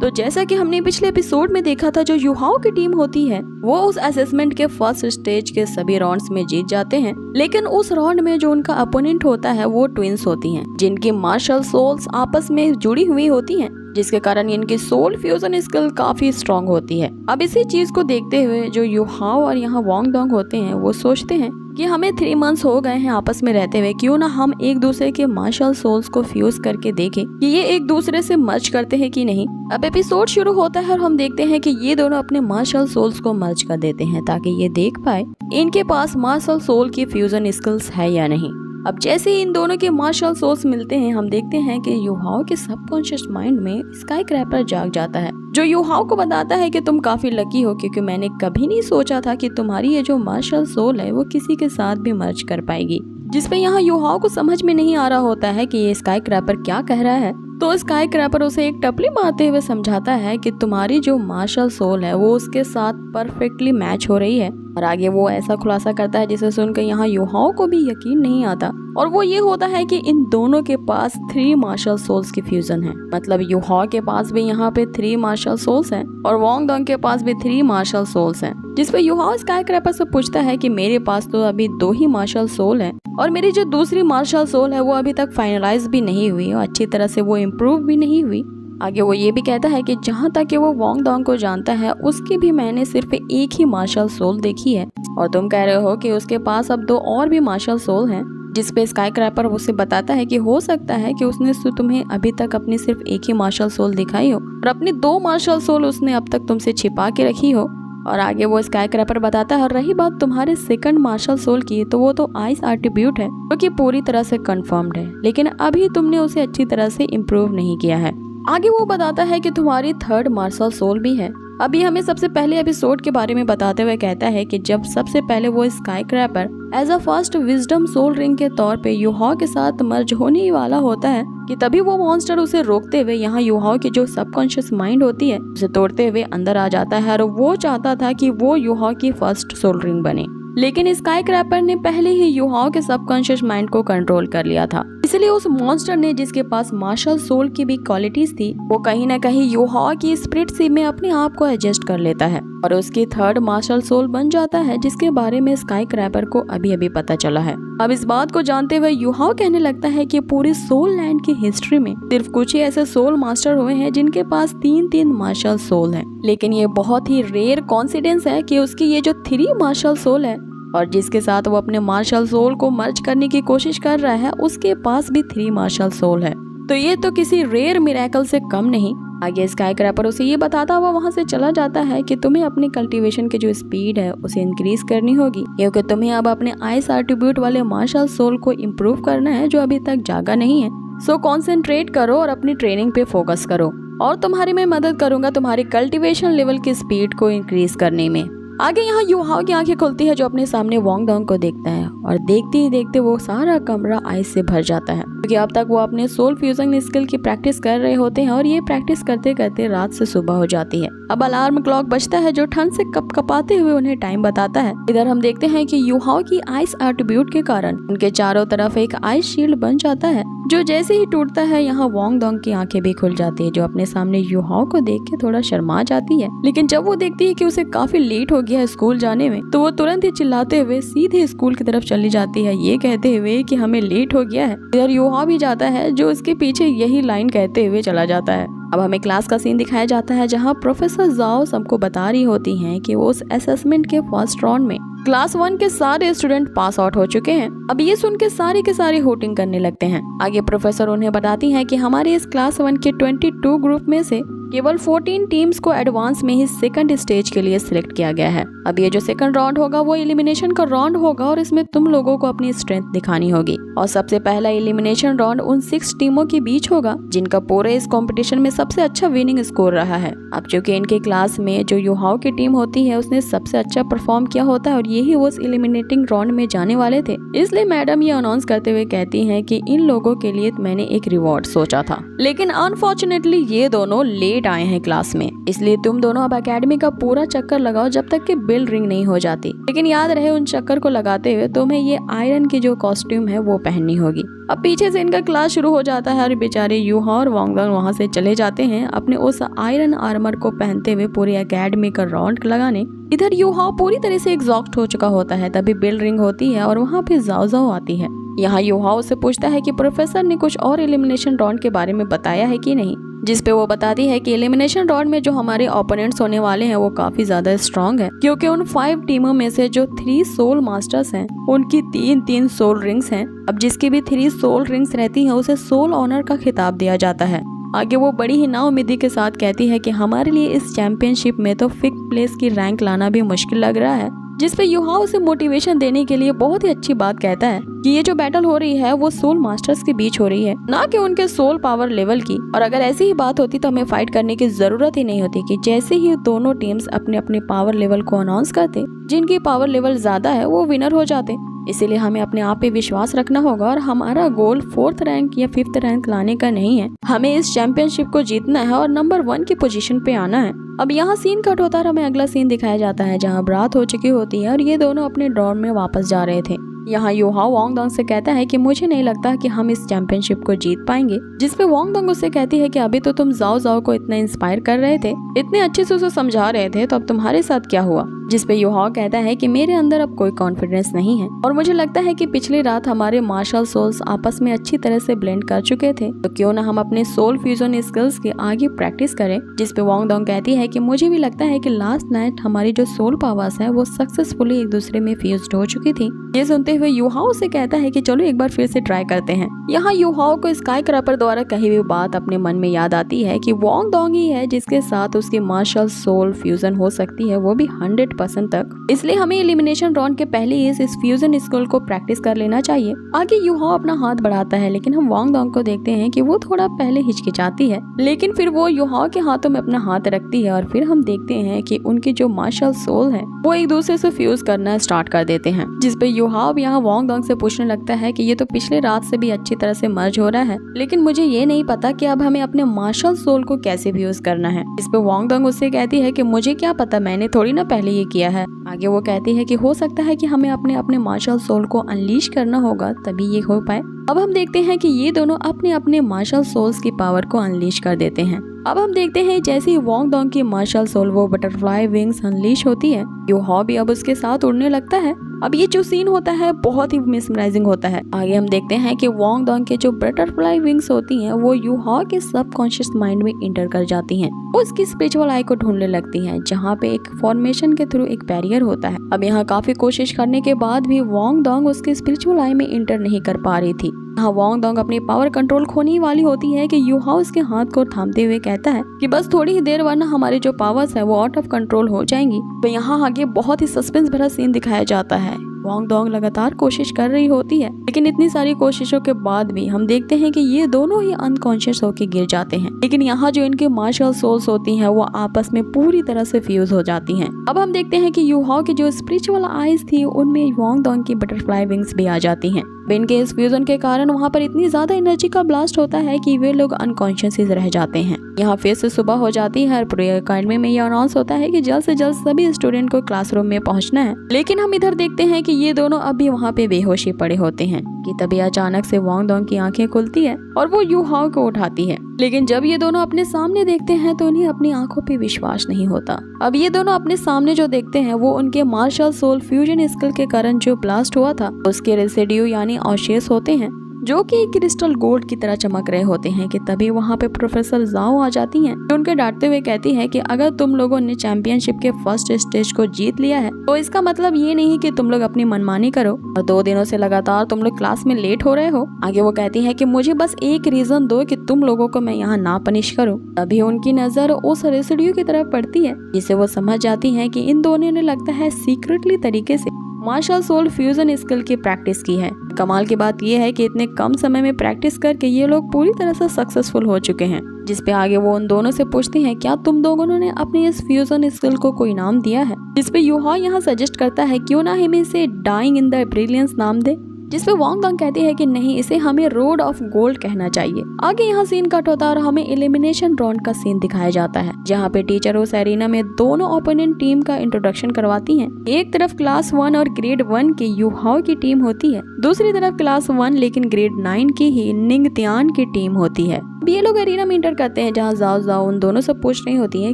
तो जैसा कि हमने पिछले एपिसोड में देखा था, जो युहाओ की टीम होती है वो उस असेसमेंट के फर्स्ट स्टेज के सभी राउंड्स में जीत जाते हैं, लेकिन उस राउंड में जो उनका अपोनेंट होता है वो ट्विंस होती हैं, जिनकी मार्शल सोल्स आपस में जुड़ी हुई होती हैं, जिसके कारण इनकी सोल फ्यूजन स्किल काफी स्ट्रांग होती है। अब इसी चीज को देखते हुए जो युहाओ और यहाँ वांगडोंग होते हैं वो सोचते हैं कि हमें 3 मंथ्स हो गए हैं आपस में रहते हुए, क्यों ना हम एक दूसरे के मार्शल सोल्स को फ्यूज करके देखें कि ये एक दूसरे से मर्ज करते हैं कि नहीं। अब एपिसोड शुरू होता है और हम देखते हैं कि ये दोनों अपने मार्शल सोल्स को मर्ज कर देते हैं ताकि ये देख पाए इनके पास मार्शल सोल की फ्यूजन स्किल्स है या नहीं। अब जैसे ही इन दोनों के मार्शल सोल्स मिलते हैं, हम देखते हैं कि युहाओ के सबकॉन्शियस माइंड में स्काई क्रैपर जाग जाता है, जो युहाओ को बताता है कि तुम काफी लकी हो, क्योंकि मैंने कभी नहीं सोचा था कि तुम्हारी ये जो मार्शल सोल है वो किसी के साथ भी मर्ज कर पाएगी। जिसपे यहाँ युहाओ को समझ में नहीं आ रहा होता है कि ये स्काई क्रैपर क्या कह रहा है। तो स्काई क्रैपर उसे एक टपली मारते हुए समझाता है कि तुम्हारी जो मार्शल सोल है वो उसके साथ परफेक्टली मैच हो रही है, और आगे वो ऐसा खुलासा करता है जिसे सुनकर यहाँ युहाओ को भी यकीन नहीं आता, और वो ये होता है कि इन दोनों के पास 3 मार्शल सोल्स की फ्यूजन है। मतलब युहाओ के पास भी यहाँ पे 3 मार्शल सोल्स हैं और वांगडोंग के पास भी 3 मार्शल सोल्स हैं। जिसपे युहाओ स्काई क्रैपर से पूछता है कि मेरे पास तो अभी 2 ही मार्शल सोल हैं और मेरी जो दूसरी मार्शल सोल है वो अभी तक फाइनलाइज भी नहीं हुई और अच्छी तरह से वो इम्प्रूव भी नहीं हुई। आगे वो ये भी कहता है कि जहाँ तक कि वो वांगडोंग को जानता है उसकी भी मैंने सिर्फ एक ही मार्शल सोल देखी है, और तुम कह रहे हो कि उसके पास अब 2 और भी मार्शल सोल हैं। जिसपे स्काई क्रैपर उसे बताता है कि हो सकता है कि उसने तुम्हें अभी तक अपनी सिर्फ एक ही मार्शल सोल दिखाई हो और अपनी 2 मार्शल सोल उसने अब तक तुमसे छिपा के रखी हो। और आगे वो स्काई क्रैपर बताता है, और रही बात तुम्हारे सेकंड मार्शल सोल की, तो वो तो आइस एट्रीब्यूट है जो कि पूरी तरह से कंफर्म्ड है, लेकिन अभी तुमने उसे अच्छी तरह से इम्प्रूव नहीं किया है। आगे वो बताता है कि तुम्हारी 3rd मार्शल सोल भी है। अभी हमें सबसे पहले एपिसोड के बारे में बताते हुए कहता है कि जब सबसे पहले वो skyscraper as a first wisdom soul ring के तौर पे युहाओ के साथ मर्ज होने वाला होता है कि तभी वो मॉन्स्टर उसे रोकते हुए यहाँ युहाओ की जो सबकॉन्शियस माइंड होती है उसे तोड़ते हुए अंदर आ जाता है, और वो चाहता था कि वो युहाओ की फर्स्ट सोल रिंग बने, लेकिन स्काई क्रैपर ने पहले ही युहाओ के सबकॉन्शियस माइंड को कंट्रोल कर लिया था। इसलिए उस मॉन्स्टर ने, जिसके पास मार्शल सोल की भी क्वालिटीज थी, वो कहीं न कहीं युहाओ की स्पिरिट सी में अपने आप को एडजस्ट कर लेता है और उसकी 3rd मार्शल सोल बन जाता है, जिसके बारे में स्काई क्रैपर को अभी अभी पता चला है। अब इस बात को जानते हुए युहाओ कहने लगता है कि पूरी सोल लैंड की हिस्ट्री में सिर्फ कुछ ही ऐसे सोल मास्टर हुए हैं जिनके पास 3 मार्शल सोल हैं, लेकिन ये बहुत ही रेयर कॉन्सिडेंस है कि उसकी ये जो 3 मार्शल सोल है और जिसके साथ वो अपने मार्शल सोल को मर्ज करने की कोशिश कर रहा है, उसके पास भी 3 मार्शल सोल है। तो ये तो किसी रेयर मिरेकल से कम नहीं। आगे स्काई क्रैपर उसे ये बताता हुआ वहाँ से चला जाता है कि तुम्हें अपनी कल्टीवेशन की जो स्पीड है उसे इंक्रीज करनी होगी, क्योंकि तुम्हें अब अपने आइस एट्रीब्यूट वाले मार्शल सोल को इम्प्रूव करना है जो अभी तक जागा नहीं है। सो कॉन्सेंट्रेट करो और अपनी ट्रेनिंग पे फोकस करो, और तुम्हारी मैं मदद करूंगा तुम्हारी कल्टीवेशन लेवल की स्पीड को इंक्रीज करने में। आगे यहाँ युहाओ की आंखें खुलती है जो अपने सामने वांगडोंग को देखता है, और देखते ही देखते वो सारा कमरा आइस से भर जाता है, क्योंकि अब तक वो अपने सोल फ्यूजन स्किल की प्रैक्टिस कर रहे होते हैं और ये प्रैक्टिस करते करते रात से सुबह हो जाती है। अब अलार्म क्लॉक बजता है जो ठंड से कपकपाते हुए उन्हें टाइम बताता है। इधर हम देखते हैं कि युहाओ की आइस एट्रीब्यूट के कारण उनके चारों तरफ एक आइस शील्ड बन जाता है, जो जैसे ही टूटता है यहाँ वांगडोंग की आंखें भी खुल जाती है, जो अपने सामने युहाओ को देख के थोड़ा शर्मा जाती है। लेकिन जब वो देखती है कि उसे काफी लेट हो गया है स्कूल जाने में, तो वो तुरंत ही चिल्लाते हुए सीधे स्कूल की तरफ चली जाती है, ये कहते हुए कि हमें लेट हो गया है। इधर युहाओ भी जाता है जो उसके पीछे यही लाइन कहते हुए चला जाता है। अब हमें क्लास का सीन दिखाया जाता है जहाँ प्रोफेसर जाओ सबको बता रही होती हैं कि वो उस असेसमेंट के फर्स्ट राउंड में क्लास 1 के सारे स्टूडेंट पास आउट हो चुके हैं। अब ये सुन के सारे के सारे होटिंग करने लगते हैं। आगे प्रोफेसर उन्हें बताती हैं कि हमारे इस क्लास 1 के 22 ग्रुप में से केवल 14 टीम्स को एडवांस में ही सेकंड स्टेज के लिए सिलेक्ट किया गया है। अब ये जो सेकंड राउंड होगा वो एलिमिनेशन का राउंड होगा और इसमें तुम लोगों को अपनी स्ट्रेंथ दिखानी होगी। और सबसे पहला एलिमिनेशन राउंड उन 6 टीमों के बीच होगा जिनका पूरे इस कंपटीशन में सबसे अच्छा विनिंग स्कोर रहा है। अब चूंकि इनके क्लास में जो युहाओ की टीम होती है उसने सबसे अच्छा परफॉर्म किया होता है और यही वो एलिमिनेटिंग राउंड में जाने वाले थे, इसलिए मैडम ये अनाउंस करते हुए कहती हैं कि इन लोगों के लिए मैंने एक रिवॉर्ड सोचा था, लेकिन अनफॉर्चुनेटली ये दोनों लेट आए हैं क्लास में, इसलिए तुम दोनों अब एकेडमी का पूरा चक्कर लगाओ जब तक कि बेल रिंग नहीं हो जाती। लेकिन याद रहे उन चक्कर को लगाते हुए तुम्हें ये आयरन की जो कॉस्ट्यूम है वो पहननी होगी। अब पीछे से इनका क्लास शुरू हो जाता है और बेचारे यूहा और वांगडोंग वहाँ से चले जाते हैं अपने उस आयरन आर्मर को पहनते हुए पूरी एकेडमी का राउंड लगाने। इधर यूहा पूरी तरह से एग्जॉस्ट हो चुका होता है, तभी बेल रिंग होती है और वहाँ पे जाओ जाओ आती है। यहाँ यूहा उससे पूछता है कि प्रोफेसर ने कुछ और एलिमिनेशन राउंड के बारे में बताया है कि नहीं, जिसपे वो बताती है कि एलिमिनेशन राउंड में जो हमारे ओपोनेंट्स होने वाले हैं वो काफी ज्यादा स्ट्रांग है, क्योंकि उन 5 टीमों में से जो 3 सोल मास्टर्स हैं उनकी 3 सोल रिंग्स हैं। अब जिसकी भी 3 सोल रिंग्स रहती हैं उसे सोल ऑनर का खिताब दिया जाता है। आगे वो बड़ी ही नाउम्मीदी के साथ कहती है कि हमारे लिए इस चैंपियनशिप में तो 5th प्लेस की रैंक लाना भी मुश्किल लग रहा है, जिसपे यूहा उसे मोटिवेशन देने के लिए बहुत ही अच्छी बात कहता है कि ये जो बैटल हो रही है वो सोल मास्टर्स के बीच हो रही है, ना कि उनके सोल पावर लेवल की। और अगर ऐसी ही बात होती तो हमें फाइट करने की जरूरत ही नहीं होती कि जैसे ही दोनों टीम्स अपने अपने पावर लेवल को अनाउंस करते, जिनकी पावर लेवल ज्यादा है वो विनर हो जाते। इसीलिए हमें अपने आप पे विश्वास रखना होगा और हमारा गोल 4th रैंक या 5th रैंक लाने का नहीं है, हमें इस चैंपियनशिप को जीतना है और नंबर 1 की पोजीशन पे आना है। अब यहाँ सीन कट होता है, हमें अगला सीन दिखाया जाता है जहाँ बारात हो चुकी होती है और ये दोनों अपने डॉर्म में वापस जा रहे थे। यहाँ यूहा वांगडोंग से कहता है कि मुझे नहीं लगता कि हम इस चैंपियनशिप को जीत पाएंगे, जिसपे वांगडोंग उससे कहती है कि अभी तो तुम जाओ जाओ को इतना इंस्पायर कर रहे थे, इतने अच्छे से उसे समझा रहे थे, तो अब तुम्हारे साथ क्या हुआ। जिसपे यूहा कहता है कि मेरे अंदर अब कोई कॉन्फिडेंस नहीं है और मुझे लगता है कि पिछली रात हमारे मार्शल सोल्स आपस में अच्छी तरह से ब्लेंड कर चुके थे, तो क्यों ना हम अपने सोल फ्यूजन स्किल्स की आगे प्रैक्टिस करें। जिसपे वांगडोंग कहती है कि मुझे भी लगता है कि लास्ट नाइट हमारी जो सोल पावर्स है वो सक्सेसफुली एक दूसरे में फ्यूज्ड हो चुकी थी। ये सुनते हुए यूहाओ से कहता है कि चलो एक बार फिर से ट्राई करते हैं। यहाँ यूहाओ को स्काई क्रैपर द्वारा कही हुई बात अपने मन में याद आती है कि वांगडोंग ही है जिसके साथ उसकी मार्शल सोल फ्यूजन हो सकती है, वो भी 100% तक। इसलिए हमें एलिमिनेशन राउंड के पहले ही इस फ्यूजन स्किल को प्रैक्टिस कर लेना चाहिए। आगे यूहाओ अपना हाथ बढ़ाता है, लेकिन हम वांगडोंग को देखते हैं कि वो थोड़ा पहले हिचकिचाती है, लेकिन फिर वो यूहाओ के हाथों में अपना हाथ रखती है और फिर हम देखते हैं कि उनकी जो मार्शल सोल है वो एक दूसरे से फ्यूज करना स्टार्ट कर देते हैं। जिसपे यूहाओ यहाँ वांगडोंग से पूछने लगता है कि ये तो पिछले रात से भी अच्छी तरह से मर्ज हो रहा है, लेकिन मुझे ये नहीं पता कि अब हमें अपने मार्शल सोल को कैसे फ्यूज करना है। इस पे वांगडोंग उससे कहती है कि मुझे क्या पता, मैंने थोड़ी ना पहले ये किया है। आगे वो कहती है कि हो सकता है कि हमें अपने अपने मार्शल सोल को अनलीश करना होगा तभी ये हो पाए। अब हम देखते हैं कि ये दोनों अपने अपने मार्शल सोल्स की पावर को अनलीश कर देते हैं। अब हम देखते हैं जैसे ही वांगडोंग की मार्शल सोल वो बटरफ्लाई विंग्स अनलीश होती है, यूहाओ भी अब उसके साथ उड़ने लगता है। अब ये जो सीन होता है बहुत ही मिसमराइजिंग होता है। आगे हम देखते हैं कि वांगडोंग के जो बटरफ्लाई विंग्स होती हैं वो यूहाओ के सबकॉन्शियस माइंड में इंटर कर जाती हैं। वो उसकी स्पिरिचुअल आई को ढूंढने लगती हैं, जहाँ पे एक फॉर्मेशन के थ्रू एक बैरियर होता है। अब यहाँ काफी कोशिश करने के बाद भी वांगडोंग उसके स्पिरिचुअल आई में इंटर नहीं कर पा रही थी। यहाँ वांगडोंग अपनी पावर कंट्रोल खोने वाली होती है कि यूहाओ उसके हाथ को थामते हुए कहता है कि बस थोड़ी ही देर वरना हमारी जो पावर्स है वो आउट ऑफ कंट्रोल हो जाएंगी। तो यहाँ आगे बहुत ही सस्पेंस भरा सीन दिखाया जाता है। वांगडोंग लगातार कोशिश कर रही होती है, लेकिन इतनी सारी कोशिशों के बाद भी हम देखते हैं कि ये दोनों ही अनकॉन्शियस होकर गिर जाते हैं। लेकिन यहाँ जो इनके मार्शल सोल्स होती हैं वो आपस में पूरी तरह से फ्यूज हो जाती हैं। अब हम देखते हैं कि यूहाओ की जो स्पिरिचुअल आईज थी उनमें वांगडोंग की बटरफ्लाई विंग्स भी आ जाती हैं। इनके इस फ्यूजन के कारण वहाँ पर इतनी ज्यादा एनर्जी का ब्लास्ट होता है कि वे लोग अनकॉन्शियस ही रह जाते हैं। यहाँ फिर से सुबह हो जाती है और पूरे अकेडमी में ये अनाउंस होता है कि जल्द से जल्द सभी स्टूडेंट को क्लासरूम में पहुँचना है। लेकिन हम इधर देखते हैं कि ये दोनों अभी वहाँ पे बेहोशी पड़े होते हैं कि तभी अचानक से वांगडोंग की आंखें खुलती है और वो यूहाओ को उठाती है। लेकिन जब ये दोनों अपने सामने देखते हैं तो उन्हें अपनी आंखों पे विश्वास नहीं होता। अब ये दोनों अपने सामने जो देखते हैं वो उनके मार्शल सोल फ्यूजन स्किल के कारण जो ब्लास्ट हुआ था उसके रेसिड्यू यानी अवशेष होते हैं, जो कि क्रिस्टल गोल्ड की तरह चमक रहे होते हैं। कि तभी वहाँ पे प्रोफेसर जाओ आ जाती हैं, जो उनके डांटते हुए कहती है कि अगर तुम लोगों ने चैंपियनशिप के फर्स्ट स्टेज को जीत लिया है तो इसका मतलब ये नहीं कि तुम लोग अपनी मनमानी करो और 2 दिनों से लगातार तुम लोग क्लास में लेट हो रहे हो। आगे वो कहती है कि मुझे बस एक रीजन दो कि तुम लोगों को मैं यहाँ ना पनिश करूँ। तभी उनकी नजर उस रेसिड्यू की तरफ पड़ती है, जिसे वो समझ जाती है कि इन दोनों ने लगता है सीक्रेटली तरीके से मार्शल सोल फ्यूजन स्किल की प्रैक्टिस की है। कमाल की बात यह है कि इतने कम समय में प्रैक्टिस करके ये लोग पूरी तरह से सक्सेसफुल हो चुके हैं। जिसपे आगे वो उन दोनों से पूछती हैं क्या तुम दोनों ने अपने इस फ्यूजन स्किल को कोई नाम दिया है। जिसपे यूहाओ यहाँ सजेस्ट करता है क्यों ना हम इसे डाइंग इन द ब्रिलियंस नाम दे। जिसपे वांग डोंग कहती है कि नहीं, इसे हमें रोड ऑफ गोल्ड कहना चाहिए। आगे यहाँ सीन कट होता है और हमें एलिमिनेशन राउंड का सीन दिखाया जाता है, जहाँ पे टीचर उस एरिना में दोनों ओपोनेंट टीम का इंट्रोडक्शन करवाती है। एक तरफ क्लास 1 और ग्रेड 1 की यूहाओ की टीम होती है, दूसरी तरफ क्लास 1 लेकिन ग्रेड 9 की ही निंगतियान की टीम होती है। अब ये लोग एरिना में इंटर करते हैं, जहाँ जाओ जाओ उन दोनों से पूछ रही होती है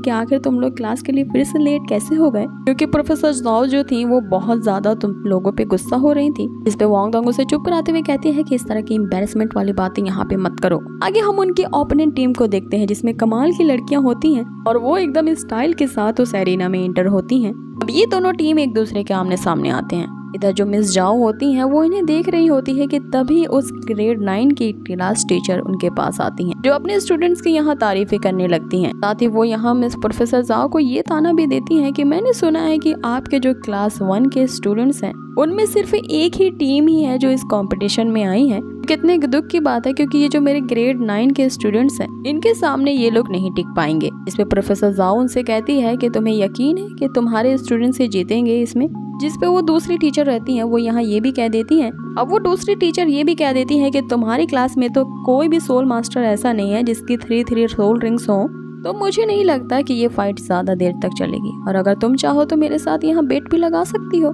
कि आखिर तुम लोग क्लास के लिए फिर से लेट कैसे हो गए, क्योंकि प्रोफेसर जाओ जो थी वो बहुत ज्यादा तुम लोगों पे गुस्सा हो रही थी। इस पे वांग डोंग उसे चुप कराते हुए कहती है कि इस तरह की एम्बैरेसमेंट वाली बातें यहाँ पे मत करो। आगे हम उनकी ओपोनेंट टीम को देखते हैं, जिसमें कमाल की लड़कियां होती हैं और वो एकदम स्टाइल के साथ उस एरिना में इंटर होती हैं। अब ये दोनों टीम एक दूसरे के आमने सामने आते हैं। इधर जो मिस जाओ होती हैं वो इन्हें देख रही होती है कि तभी उस ग्रेड 9 की क्लास टीचर उनके पास आती हैं, जो अपने स्टूडेंट्स की यहाँ तारीफें करने लगती हैं। साथ ही वो यहाँ मिस प्रोफेसर जाओ को ये ताना भी देती हैं कि मैंने सुना है कि आपके जो क्लास 1 के स्टूडेंट्स हैं उनमें सिर्फ एक ही टीम ही है जो इस कंपटीशन में आई है। कितने दुख की बात है, क्योंकि ये जो मेरे ग्रेड 9 के स्टूडेंट्स हैं इनके सामने ये लोग नहीं टिक पाएंगे। इसमें प्रोफेसर जाओ उनसे कहती है कि तुम्हें यकीन है कि तुम्हारे स्टूडेंट्स ये जीतेंगे इसमें, जिसपे वो दूसरी टीचर रहती हैं वो यहाँ ये भी कह देती हैं। अब वो दूसरी टीचर ये भी कह देती है कि तुम्हारी क्लास में तो कोई भी सोल मास्टर ऐसा नहीं है जिसकी 3 सोल रिंग्स हो, तो मुझे नहीं लगता कि ये फाइट ज्यादा देर तक चलेगी, और अगर तुम चाहो तो मेरे साथ यहाँ बेट भी लगा सकती हो।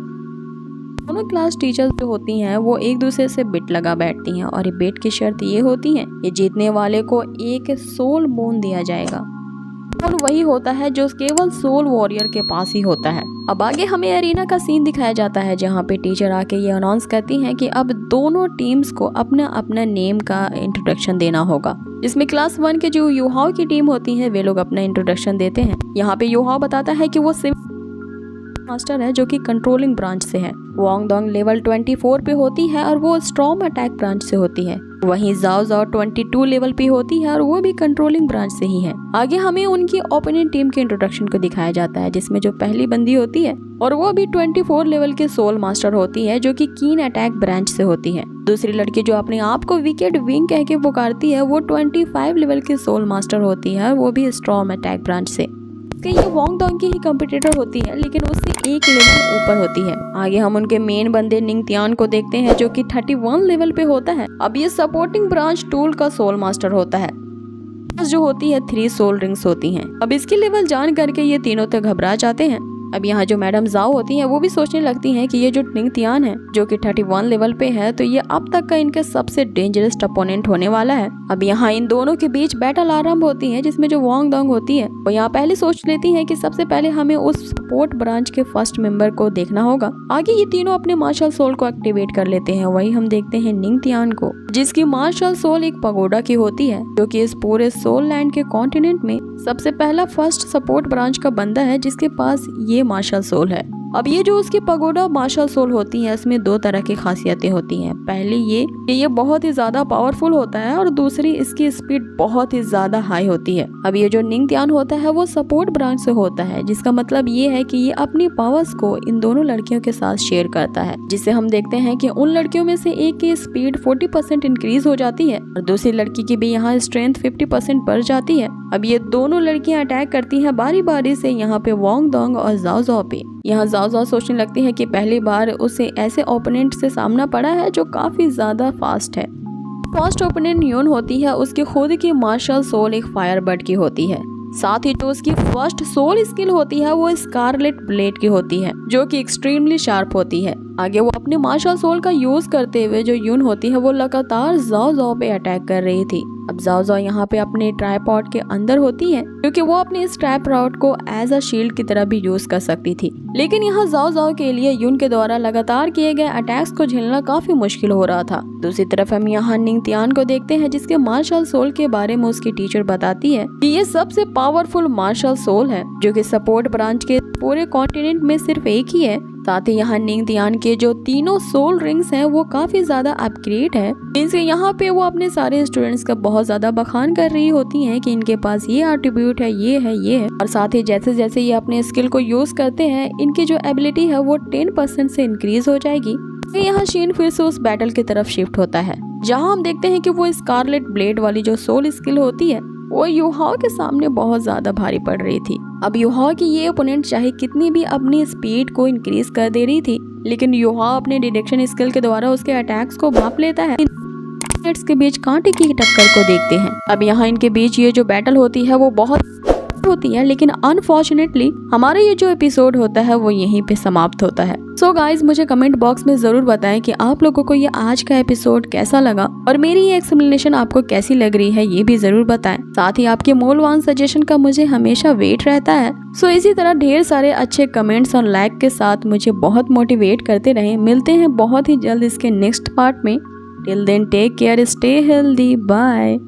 दोनों क्लास टीचर्स जो होती हैं वो एक दूसरे से बेट लगा बैठती हैं, और ये बेट की शर्त ये होती है कि जीतने वाले को एक सोल बोन दिया जाएगा, और वही होता है जो केवल सोल वॉरियर के पास ही होता है। अब आगे हमें एरिना का सीन दिखाया जाता है, जहाँ पे टीचर आके ये अनाउंस करती हैं कि अब दोनों टीम्स को अपना अपना नेम का इंट्रोडक्शन देना होगा। जिसमें क्लास 1 के जो यूहाओ की टीम होती है वे लोग अपना इंट्रोडक्शन देते हैं। यहाँ पे यूहाओ बताता है कि वो मास्टर है जो कि कंट्रोलिंग ब्रांच से है। वांग डोंग लेवल 24 पे होती है और वो स्टॉर्म अटैक ब्रांच से होती है। वहीं जाओ जाओ 22 लेवल पे होती है और वो भी कंट्रोलिंग ब्रांच से ही है। आगे हमें उनकी ओपोनेंट टीम के इंट्रोडक्शन को दिखाया जाता है, जिसमें जो पहली बंदी होती है और वो भी 24 लेवल के सोल मास्टर होती है, जो कि कीन अटैक ब्रांच से होती है। दूसरी लड़की जो अपने आप को विकेट विंग कह के पुकारती है वो 25 लेवल की सोल मास्टर होती है, वो भी स्टॉर्म अटैक ब्रांच से। ये वांग डोंग की ही कंपटीटर होती है, लेकिन उससे एक लेवल ऊपर होती है। आगे हम उनके मेन बंदे निंगतियान को देखते हैं, जो कि 31 लेवल पे होता है। अब ये सपोर्टिंग ब्रांच टूल का सोल मास्टर होता है, जो होती है 3 सोल रिंग्स होती हैं। अब इसकी लेवल जान करके ये तीनों तो घबरा जाते हैं। अब यहाँ जो मैडम जाओ होती हैं वो भी सोचने लगती हैं कि ये जो निंगतियान है जो कि 31 लेवल पे है, तो ये अब तक का इनके सबसे डेंजरस अपोनेंट होने वाला है। अब यहाँ इन दोनों के बीच बैटल आरंभ होती है, जिसमें जो वांग डोंग होती है वो यहाँ पहले सोच लेती है कि सबसे पहले हमें उस सपोर्ट ब्रांच के फर्स्ट मेंबर को देखना होगा। आगे ये तीनों अपने मार्शल सोल को एक्टिवेट कर लेते हैं। वही हम देखते हैं निंगतियान को, जिसकी मार्शल सोल एक पगोडा की होती है, जो कि इस पूरे सोल लैंड के कॉन्टिनेंट में सबसे पहला फर्स्ट सपोर्ट ब्रांच का बंदा है जिसके पास ये मार्शल सोल है। अब ये जो उसकी पगोडा मार्शल सोल होती है, इसमें 2 तरह की खासियतें होती हैं। पहली ये कि ये बहुत ही ज्यादा पावरफुल होता है, और दूसरी इसकी स्पीड बहुत ही ज्यादा हाई होती है। अब ये जो निंगतियान होता है वो सपोर्ट ब्रांच से होता है, जिसका मतलब ये है कि ये अपनी पावर्स को इन दोनों लड़कियों के साथ शेयर करता है, जिससे हम देखते हैं कि उन लड़कियों में से एक की स्पीड 40% इंक्रीज हो जाती है और दूसरी लड़की की भी यहाँ स्ट्रेंथ 50% बढ़ जाती है। अब ये दोनों लड़कियां अटैक करती हैं बारी बारी से यहाँ पे वांग डोंग और जाओ जाओ पे। यहाँ जाओ जाओ सोचने लगती है कि पहली बार उसे ऐसे ओपोनेंट से सामना पड़ा है जो काफी ज्यादा फास्ट है। फर्स्ट ओपोनेंट यून होती है, उसकी खुद की मार्शल सोल एक फायर बर्ड की होती है। साथ ही जो उसकी फर्स्ट सोल स्किल होती है वो स्कारलेट ब्लेड की होती है, जो कि एक्सट्रीमली शार्प होती है। आगे वो अपने मार्शल सोल का यूज करते हुए जो यून होती है वो लगातार जाओ जाओ पे अटैक कर रही थी। अब जाओ जाओ यहाँ पे अपने ट्राइपॉड के अंदर होती है, क्योंकि वो अपने इस ट्राइपॉड को एज अ शील्ड की तरह भी यूज कर सकती थी। लेकिन यहाँ जाओ जाओ के लिए यून के द्वारा लगातार किए गए अटैक्स को झेलना काफी मुश्किल हो रहा था। दूसरी तरफ हम यहाँ निंगतियान को देखते हैं, जिसके मार्शल सोल के बारे में उसकी टीचर बताती है कि ये सबसे पावरफुल मार्शल सोल है, जो कि सपोर्ट ब्रांच के पूरे कॉन्टिनेंट में सिर्फ एक ही है। साथ ही यहाँ निंगतियान के जो तीनों सोल रिंग्स हैं वो काफी ज्यादा अपग्रेड है। मींस यहाँ पे वो अपने सारे स्टूडेंट्स का बहुत ज्यादा बखान कर रही होती हैं कि इनके पास ये एट्रीब्यूट है, ये है, ये है। और साथ ही जैसे जैसे ये अपने स्किल को यूज करते हैं, इनकी जो एबिलिटी है वो 10% से इंक्रीज हो जाएगी। यहाँ शीन फिर से उस बैटल की तरफ शिफ्ट होता है, जहाँ हम देखते हैं कि वो स्कारलेट ब्लेड वाली जो सोल स्किल होती है वो यूहाओ के सामने बहुत ज्यादा भारी पड़ रही थी। अब युहाओ की ये ओपोनेंट चाहे कितनी भी अपनी स्पीड को इंक्रीज कर दे रही थी, लेकिन युहाओ अपने डिटेक्शन स्किल के द्वारा उसके अटैक्स को भांप लेता है। के बीच कांटे की टक्कर को देखते हैं। अब यहाँ इनके बीच ये जो बैटल होती है वो बहुत होती है, लेकिन अनफॉर्चुनेटली हमारा ये जो एपिसोड होता है वो यहीं पे समाप्त होता है। सो गाइज, मुझे कमेंट बॉक्स में जरूर बताएं कि आप लोगों को ये आज का एपिसोड कैसा लगा और मेरी ये एक्सप्लेनेशन आपको कैसी लग रही है, ये भी जरूर बताएं। साथ ही आपके मूल्यवान सजेशन का मुझे हमेशा वेट रहता है। सो इसी तरह ढेर सारे अच्छे कमेंट्स और लाइक के साथ मुझे बहुत मोटिवेट करते रहे। मिलते हैं बहुत ही जल्द इसके नेक्स्ट पार्ट में। Till then take care, stay healthy, bye.